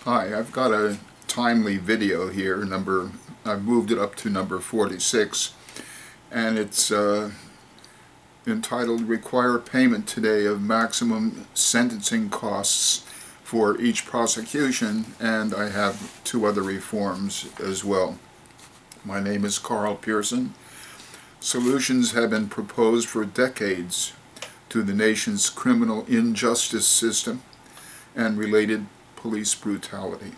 Hi, I've got a timely video here. I've moved it up to number 46, and it's entitled "Require Payment Today of Maximum Sentencing Costs for Each Prosecution," and I have two other reforms as well. My name is Carl Pearson. Solutions have been proposed for decades to the nation's criminal injustice system and related police brutality,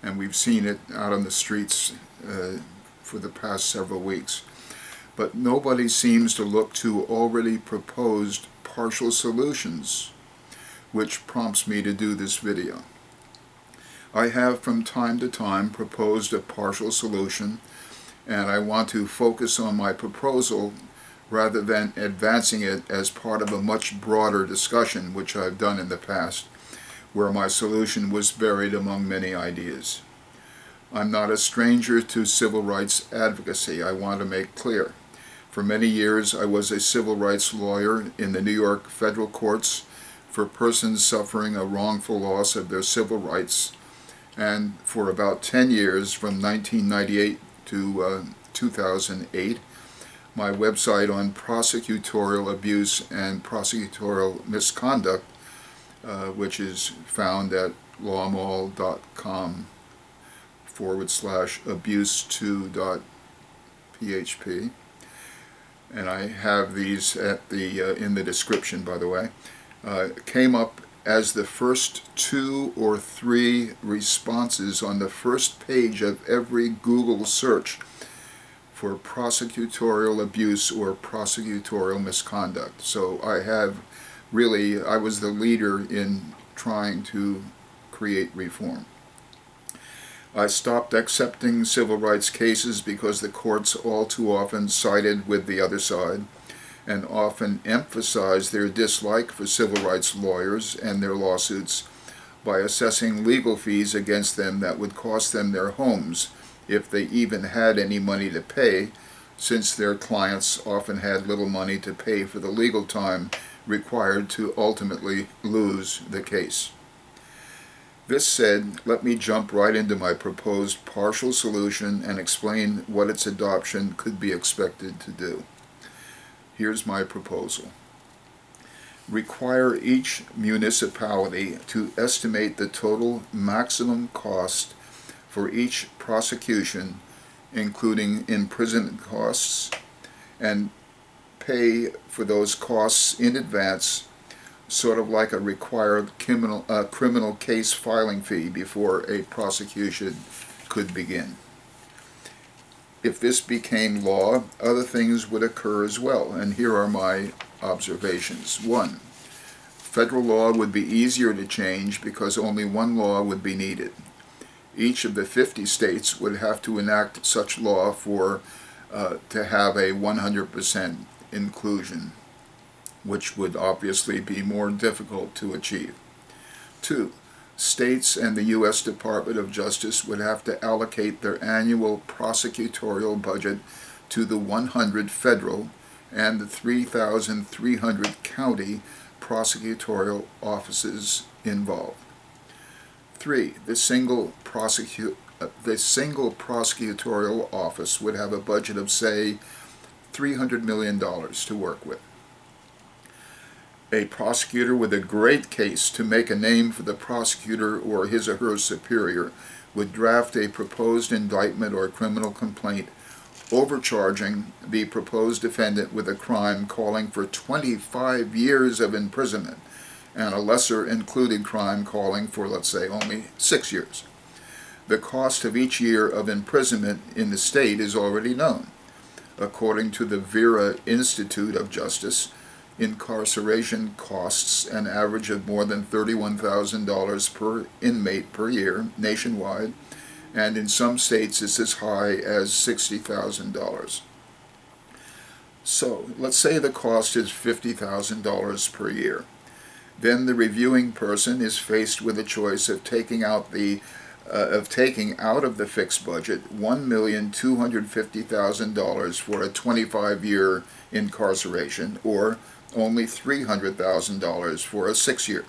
and we've seen it out on the streets for the past several weeks. But nobody seems to look to already proposed partial solutions, which prompts me to do this video. I have from time to time proposed a partial solution, and I want to focus on my proposal rather than advancing it as part of a much broader discussion, which I've done in the past, where my solution was buried among many ideas. I'm not a stranger to civil rights advocacy, I want to make clear. For many years I was a civil rights lawyer in the New York federal courts for persons suffering a wrongful loss of their civil rights, and for about 10 years, from 1998 to 2008, my website on prosecutorial abuse and prosecutorial misconduct, which is found at lawmall.com/abuse2.php, and I have these at the in the description, by the way, came up as the first 2 or 3 responses on the first page of every Google search for prosecutorial abuse or prosecutorial misconduct. So I was the leader in trying to create reform. I stopped accepting civil rights cases because the courts all too often sided with the other side and often emphasized their dislike for civil rights lawyers and their lawsuits by assessing legal fees against them that would cost them their homes if they even had any money to pay, since their clients often had little money to pay for the legal time required to ultimately lose the case. This said, let me jump right into my proposed partial solution and explain what its adoption could be expected to do. Here's my proposal. Require each municipality to estimate the total maximum cost for each prosecution, including imprisonment costs, and pay for those costs in advance, sort of like a required criminal case filing fee before a prosecution could begin. If this became law, other things would occur as well, and here are my observations. 1. Federal law would be easier to change because only one law would be needed. Each of the 50 states would have to enact such law to have a 100% inclusion, which would obviously be more difficult to achieve. 2. States and the U.S. Department of Justice would have to allocate their annual prosecutorial budget to the 100 federal and the 3,300 county prosecutorial offices involved. 3. The single prosecutorial office would have a budget of, say, $300 million to work with. A prosecutor with a great case to make a name for the prosecutor or his or her superior would draft a proposed indictment or criminal complaint overcharging the proposed defendant with a crime calling for 25 years of imprisonment and a lesser included crime calling for, let's say, only 6 years. The cost of each year of imprisonment in the state is already known. According to the Vera Institute of Justice, incarceration costs an average of more than $31,000 per inmate per year nationwide, and in some states it's as high as $60,000. So let's say the cost is $50,000 per year. Then the reviewing person is faced with a choice of taking out of the fixed budget $1,250,000 for a 25-year incarceration, or only $300,000 for a 6-year.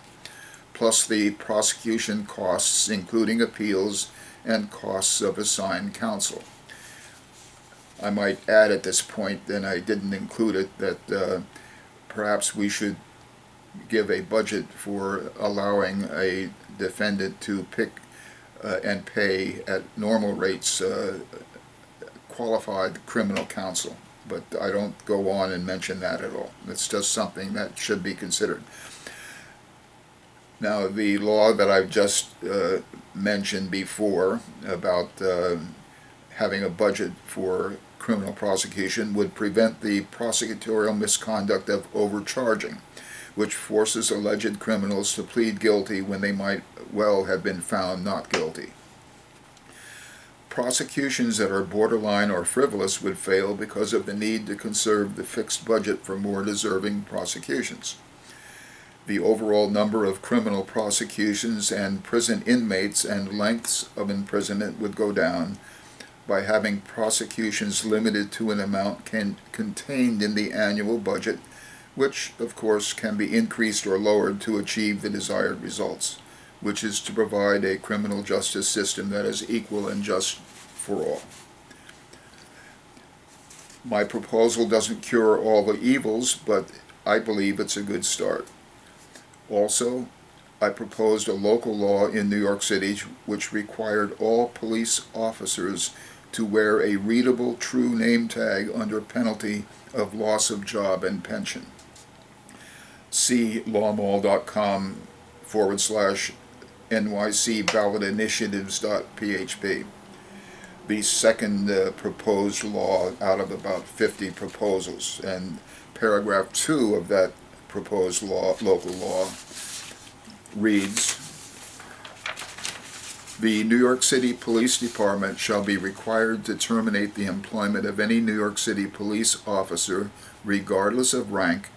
plus the prosecution costs, including appeals and costs of assigned counsel. I might add at this point, and I didn't include it, that perhaps we should give a budget for allowing a defendant to pick and pay at normal rates qualified criminal counsel. But I don't go on and mention that at all. It's just something that should be considered. Now, the law that I've just mentioned before about having a budget for criminal prosecution would prevent the prosecutorial misconduct of overcharging, which forces alleged criminals to plead guilty when they might well have been found not guilty. Prosecutions that are borderline or frivolous would fail because of the need to conserve the fixed budget for more deserving prosecutions. The overall number of criminal prosecutions and prison inmates and lengths of imprisonment would go down by having prosecutions limited to an amount contained in the annual budget, which of course can be increased or lowered to achieve the desired results, which is to provide a criminal justice system that is equal and just for all. My proposal doesn't cure all the evils, but I believe it's a good start. Also, I proposed a local law in New York City which required all police officers to wear a readable true name tag under penalty of loss of job and pension. See lawmall.com/nycballotinitiatives.php. The second proposed law out of about 50 proposals, and paragraph 2 of that proposed law, local law, reads, the New York City Police Department shall be required to terminate the employment of any New York City police officer, regardless of rank,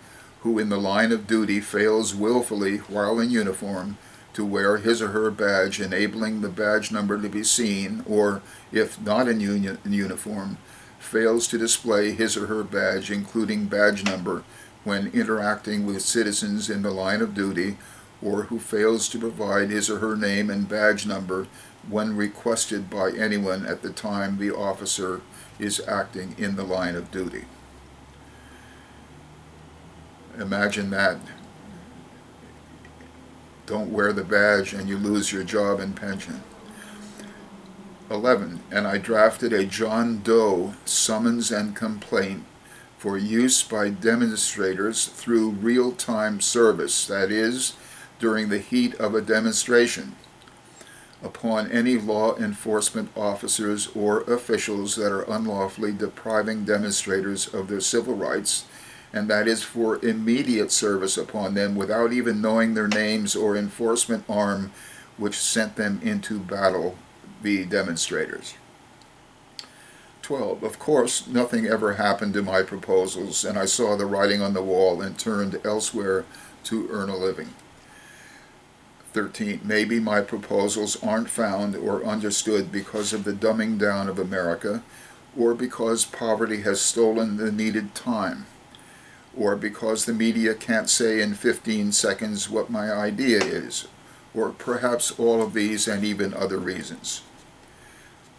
who in the line of duty fails willfully while in uniform to wear his or her badge enabling the badge number to be seen, or, if not in uniform, fails to display his or her badge including badge number when interacting with citizens in the line of duty, or who fails to provide his or her name and badge number when requested by anyone at the time the officer is acting in the line of duty. Imagine that. Don't wear the badge and you lose your job and pension. 11. And I drafted a John Doe summons and complaint for use by demonstrators through real-time service, that is, during the heat of a demonstration, upon any law enforcement officers or officials that are unlawfully depriving demonstrators of their civil rights, and that is for immediate service upon them without even knowing their names or enforcement arm which sent them into battle, the demonstrators. 12. Of course, nothing ever happened to my proposals, and I saw the writing on the wall and turned elsewhere to earn a living. 13. Maybe my proposals aren't found or understood because of the dumbing down of America, or because poverty has stolen the needed time, or because the media can't say in 15 seconds what my idea is, or perhaps all of these and even other reasons.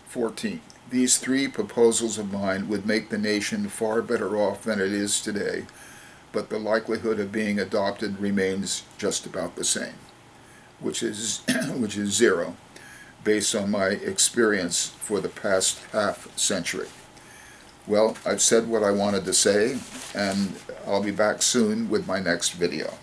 14. These 3 proposals of mine would make the nation far better off than it is today, but the likelihood of being adopted remains just about the same, which is 0, based on my experience for the past half century. Well, I've said what I wanted to say, and I'll be back soon with my next video.